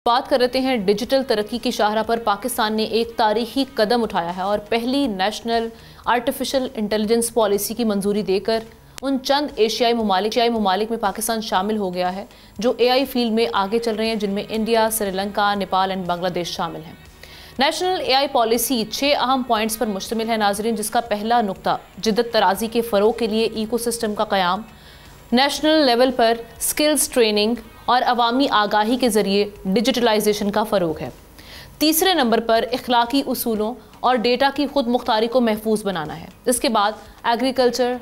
बात कर रहे हैं डिजिटल तरक्की की शाहराह पर पाकिस्तान ने एक तारीखी कदम उठाया है और पहली नेशनल आर्टिफिशियल इंटेलिजेंस पॉलिसी की मंजूरी देकर उन चंद एशियाई ममालिक में पाकिस्तान शामिल हो गया है जो एआई फील्ड में आगे चल रहे हैं, जिनमें इंडिया, श्रीलंका, नेपाल एंड बांग्लादेश शामिल हैं। नेशनल एआई पॉलिसी 6 अहम पॉइंट्स पर मुश्तमिल है नाजरीन, जिसका पहला नुक्ता जिद्दत तराजी के फ़रोग के लिए इकोसिस्टम का क़याम, नेशनल लेवल पर स्किल्स ट्रेनिंग और अवामी आगाही के ज़रिए डिजिटलाइजेशन का फ़रोग है। तीसरे नंबर पर इखलाकी उसूलों और डेटा की खुद मुख्तारी को महफूज बनाना है। इसके बाद एग्रीकल्चर,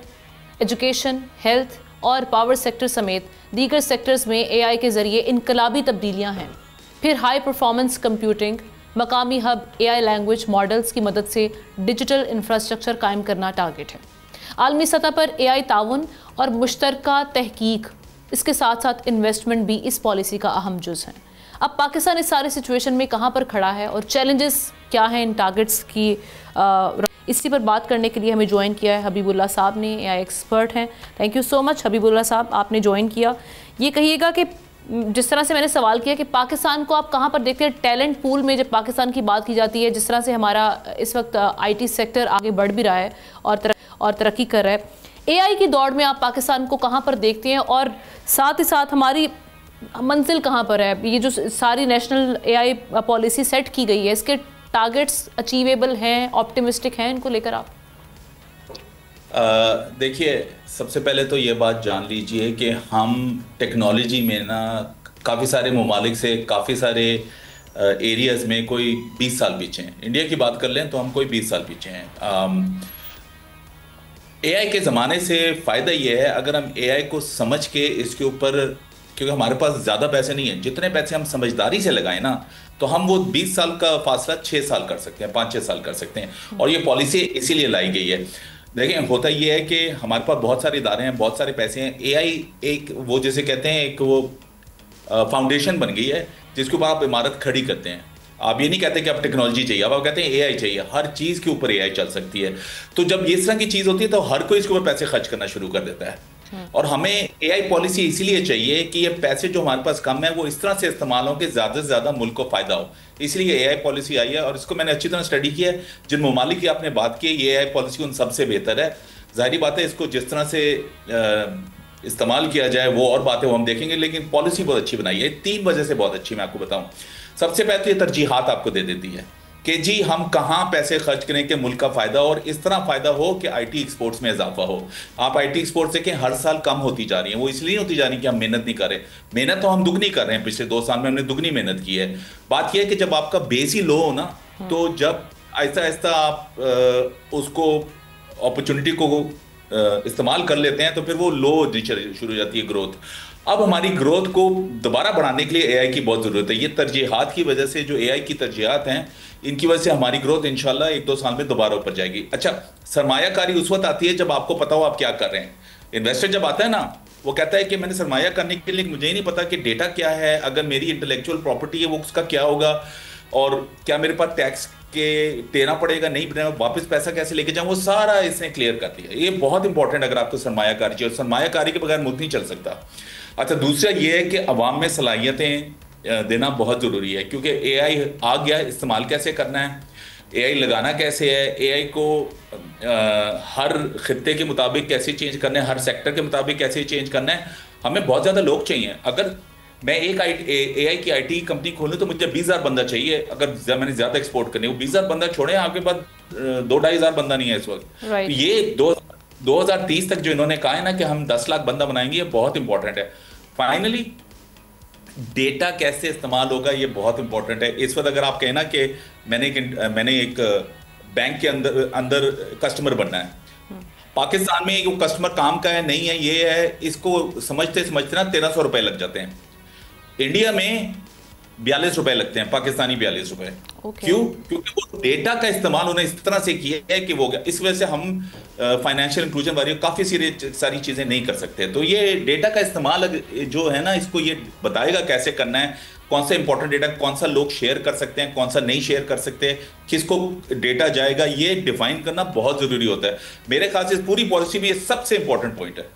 एजुकेशन, हेल्थ और पावर सेक्टर समेत दीगर सेक्टर्स में एआई के ज़रिए इनकलाबी तब्दीलियाँ हैं। फिर हाई परफॉर्मेंस कंप्यूटिंग, मकामी हब, एआई लैंग्वेज मॉडल्स की मदद से डिजिटल इंफ्रास्ट्रक्चर कायम करना टारगेट है। आलमी सतह पर एआई ताउन और मुश्तरका तहकीक, इसके साथ साथ इन्वेस्टमेंट भी इस पॉलिसी का अहम जुज़ है। अब पाकिस्तान इस सारे सिचुएशन में कहाँ पर खड़ा है और चैलेंजेस क्या हैं इन टारगेट्स की, इसी पर बात करने के लिए हमें ज्वाइन किया है हबीबुल्लाह साहब ने, एआई एक्सपर्ट हैं। Thank you so much Habibullah साहब, आपने ज्वाइन किया। ये कहिएगा कि जिस तरह से मैंने सवाल किया कि पाकिस्तान को आप कहाँ पर देखते हैं टैलेंट पूल में, जब पाकिस्तान की बात की जाती है, जिस तरह से हमारा इस वक्त आईटी सेक्टर आगे बढ़ भी रहा है और तरक्की कर रहा है, एआई की दौड़ में आप पाकिस्तान को कहाँ पर देखते हैं और साथ ही साथ हमारी मंजिल कहाँ पर है? ये जो सारी नेशनल एआई पॉलिसी सेट की गई है, इसके टारगेट्स अचीवेबल हैं, ऑप्टिमिस्टिक हैं इनको लेकर आप? देखिए, सबसे पहले तो ये बात जान लीजिए कि हम टेक्नोलॉजी में ना काफ़ी सारे ममालिक से काफ़ी सारे एरियाज़ में कोई 20 साल पीछे हैं। इंडिया की बात कर लें तो हम कोई 20 साल पीछे हैं। एआई के ज़माने से फ़ायदा ये है, अगर हम एआई को समझ के इसके ऊपर, क्योंकि हमारे पास ज़्यादा पैसे नहीं हैं, जितने पैसे हम समझदारी से लगाएं ना, तो हम वो 20 साल का फासला 6 साल कर सकते हैं, 5-6 साल कर सकते हैं। और ये पॉलिसी इसीलिए लाई गई है। देखें, होता ये है कि हमारे पास बहुत सारे इदारे हैं, बहुत सारे पैसे हैं। एआई एक वो जैसे कहते हैं एक वो फाउंडेशन बन गई है जिसके ऊपर आप इमारत खड़ी करते हैं। आप ये नहीं कहते कि आप टेक्नोलॉजी चाहिए, आप कहते हैं एआई चाहिए। हर चीज़ के ऊपर एआई चल सकती है। तो जब ये इस तरह की चीज़ होती है तो हर कोई इसके ऊपर पैसे खर्च करना शुरू कर देता है। और हमें एआई पॉलिसी इसीलिए चाहिए कि ये पैसे जो हमारे पास कम है वो इस तरह से इस्तेमाल हो कि ज़्यादा से ज़्यादा मुल्क को फ़ायदा हो। इसलिए एआई पॉलिसी आई है और इसको मैंने अच्छी तरह स्टडी किया है। जिन ममालिक की आपने बात की, ये एआई पॉलिसी उन सबसे बेहतर है। ज़ाहिरी बात है, इसको जिस तरह से इस्तेमाल किया जाए वो और बातें वो हम देखेंगे, लेकिन पॉलिसी बहुत अच्छी बनाई है। 3 वजह से बहुत अच्छी मैं आपको बताऊं। सबसे पहले तो ये तरजीहात आपको दे देती है कि जी हम कहाँ पैसे खर्च करें कि मुल्क का फ़ायदा हो और इस तरह फ़ायदा हो कि आईटी एक्सपोर्ट्स में इजाफा हो। आप आईटी एक्सपोर्ट्स देखें, हर साल कम होती जा रही है। वो इसलिए होती जा रही है कि हम मेहनत नहीं कर रहे। मेहनत तो हम दुगनी कर रहे हैं, पिछले 2 साल में हमने दुगनी मेहनत की है। बात यह है कि जब आपका बेस ही लो हो ना, तो जब आहिस्ता आहिस्ता आप उसको अपॉर्चुनिटी को इस्तेमाल कर लेते हैं तो फिर वो लो शुरू हो जाती है ग्रोथ। अब हमारी ग्रोथ को दोबारा बढ़ाने के लिए एआई की बहुत ज़रूरत है। ये तरजीहात की वजह से, जो एआई की तरजीहात हैं, इनकी वजह से हमारी ग्रोथ इंशाल्लाह 1-2 साल में दोबारा ऊपर जाएगी। अच्छा, सरमायाकारी उस वक्त आती है जब आपको पता हो आप क्या कर रहे हैं। इन्वेस्टर जब आता है ना, वो कहता है कि मैंने सरमाया करने के लिए मुझे ही नहीं पता कि डेटा क्या है, अगर मेरी इंटेलेक्चुअल प्रॉपर्टी है वो उसका क्या होगा, और क्या मेरे पास टैक्स के देना पड़ेगा, नहीं देना, वापस पैसा कैसे लेके जाऊँ, वो सारा इसने क्लियर कर दिया। ये बहुत इंपॉर्टेंट अगर आपको सरमायाकारी चाहिए, और सरमायाकारी के बगैर मुल्क नहीं चल सकता। अच्छा, दूसरा ये है कि अवाम में सलाहियतें देना बहुत ज़रूरी है, क्योंकि एआई आ गया, इस्तेमाल कैसे करना है, एआई लगाना कैसे है, एआई को हर खित्ते के मुताबिक कैसे चेंज करना है, हर सेक्टर के मुताबिक कैसे चेंज करना है। हमें बहुत ज़्यादा लोग चाहिए। अगर मैं एक एआई की आईटी कंपनी खोलूँ तो मुझे 20,000 बंदा चाहिए। अगर मैंने ज़्यादा एक्सपोर्ट करनी है, वो 20,000 बंदा छोड़े, आपके पास 2-2,500 बंदा नहीं है इस वक्त। तो ये 2030 तक जो इन्होंने कहा है ना कि हम 10 लाख बंदा बनाएंगे, ये बहुत इंपॉर्टेंट है। फाइनली डेटा कैसे इस्तेमाल होगा, ये बहुत इंपॉर्टेंट है। इस वक्त अगर आप कहें ना कि मैंने एक बैंक के अंदर कस्टमर बनना है, पाकिस्तान में वो कस्टमर काम का है नहीं है, ये है, इसको समझते समझते ना 1300 रुपए लग जाते हैं। इंडिया में 42 रुपए लगते हैं, पाकिस्तानी 42 रुपए। क्यों? क्योंकि वो डेटा का इस्तेमाल उन्होंने इस तरह से किया है कि वो गया। इस वजह से हम फाइनेंशियल इंक्लूजन वाली काफ़ी सारी चीज़ें नहीं कर सकते। तो ये डेटा का इस्तेमाल जो है ना, इसको ये बताएगा कैसे करना है, कौन सा इंपॉर्टेंट डेटा कौन सा लोग शेयर कर सकते हैं, कौन सा नहीं शेयर कर सकते, किसको डेटा जाएगा, ये डिफाइन करना बहुत ज़रूरी होता है। मेरे ख्याल से पूरी पॉलिसी में ये सबसे इंपॉर्टेंट पॉइंट है।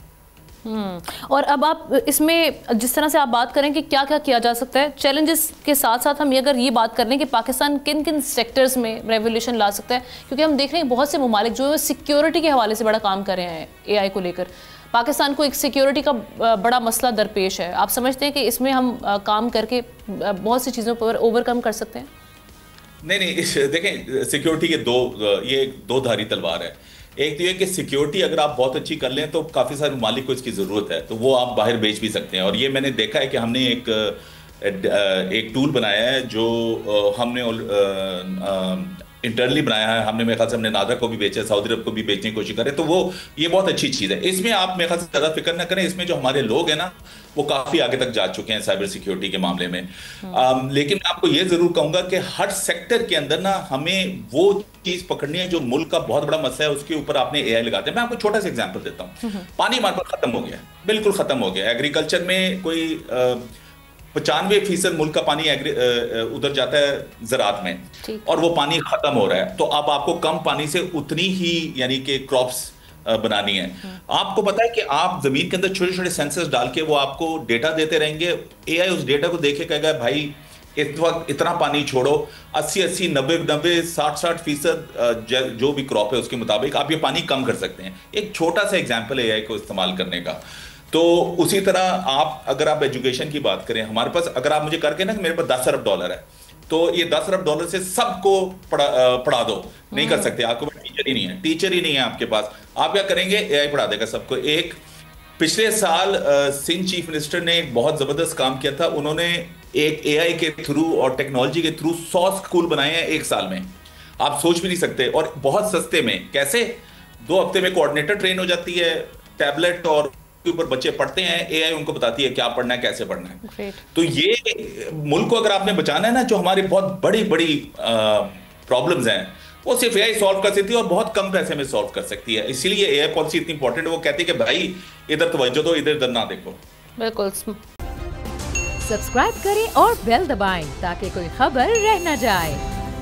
और अब आप इसमें जिस तरह से आप बात करें कि क्या क्या किया जा सकता है, चैलेंजेस के साथ साथ हम अगर ये बात कर लें कि पाकिस्तान किन किन सेक्टर्स में रेवोल्यूशन ला सकता है, क्योंकि हम देख रहे हैं बहुत से ममालिक जो है सिक्योरिटी के हवाले से बड़ा काम कर रहे हैं AI को लेकर। पाकिस्तान को एक सिक्योरिटी का बड़ा मसला दरपेश है। आप समझते हैं कि इसमें हम काम करके बहुत सी चीज़ों पर ओवरकम कर सकते हैं? नहीं, देखें, सिक्योरिटी के ये दो धारी तलवार है। एक तो ये कि सिक्योरिटी अगर आप बहुत अच्छी कर लें तो काफ़ी सारे ममालिक को इसकी ज़रूरत है, तो वो आप बाहर बेच भी सकते हैं। और ये मैंने देखा है कि हमने एक टूल बनाया है जो हमने इंटरनली बनाया है। हमने मेरे ख्याल से हमने नादरा को भी बेचा, सऊदी अरब को भी बेचने की कोशिश करें, तो ये बहुत अच्छी चीज़ है। इसमें आप मेरे ख्याल से ज़्यादा फिक्र ना करें। इसमें जो हमारे लोग हैं ना, वो काफ़ी आगे तक जा चुके हैं साइबर सिक्योरिटी के मामले में। लेकिन मैं आपको ये ज़रूर कहूँगा कि हर सेक्टर के अंदर ना हमें वो चीज़ पकड़नी है जो मुल्क का बहुत बड़ा मसला है, उसके ऊपर आपने AI लगाते हैं। मैं आपको छोटा सा एग्जाम्पल देता हूँ। पानी हमारे पास खत्म हो गया, बिल्कुल खत्म हो गया। एग्रीकल्चर में कोई 95% मुल्क का पानी उधर जाता है ज़राअत में, और वो पानी खत्म हो रहा है। तो अब आपको कम पानी से उतनी ही यानी कि क्रॉप्स बनानी है। आपको पता है कि आप जमीन के अंदर छोटे छोटे सेंसर्स डाल के वो आपको डेटा देते रहेंगे। AI उस डेटा को देखे कहेगा भाई इस वक्त इतना पानी छोड़ो, 80-80, 90-90, 60-60% जो भी क्रॉप है उसके मुताबिक आप ये पानी कम कर सकते हैं। एक छोटा सा एग्जाम्पल है AI को इस्तेमाल करने का। तो उसी तरह अगर आप एजुकेशन की बात करें, हमारे पास अगर आप मुझे करके ना कि मेरे पास $10 अरब है, तो ये $10 अरब से सबको पढ़ा दो, नहीं कर सकते। आपके पास टीचर ही नहीं है आपके पास। आप क्या करेंगे? AI पढ़ा देगा सबको। पिछले साल सिंध चीफ मिनिस्टर ने एक बहुत जबरदस्त काम किया था। उन्होंने एक AI के थ्रू और टेक्नोलॉजी के थ्रू 100 स्कूल बनाए हैं 1 साल में। आप सोच भी नहीं सकते, और बहुत सस्ते में। कैसे? 2 हफ्ते में कोऑर्डिनेटर ट्रेन हो जाती है, टैबलेट और के ऊपर बच्चे पढ़ते हैं, AI उनको बताती है क्या पढ़ना है, कैसे पढ़ना है। Great. तो ये मुल्क को अगर आपने बचाना है ना, जो हमारी बहुत बड़ी बड़ी प्रॉब्लम्स हैं, वो सिर्फ AI सॉल्व कर सकती है, और बहुत कम पैसे में सॉल्व कर सकती है। इसीलिए AI पॉलिसी इतनी इंपॉर्टेंट है। वो कहती है कि भाई इधर तवज्जो दो, इधर ना देखो। बिल्कुल। सब्सक्राइब करें और बेल दबाएं ताकि कोई खबर रह न जाए।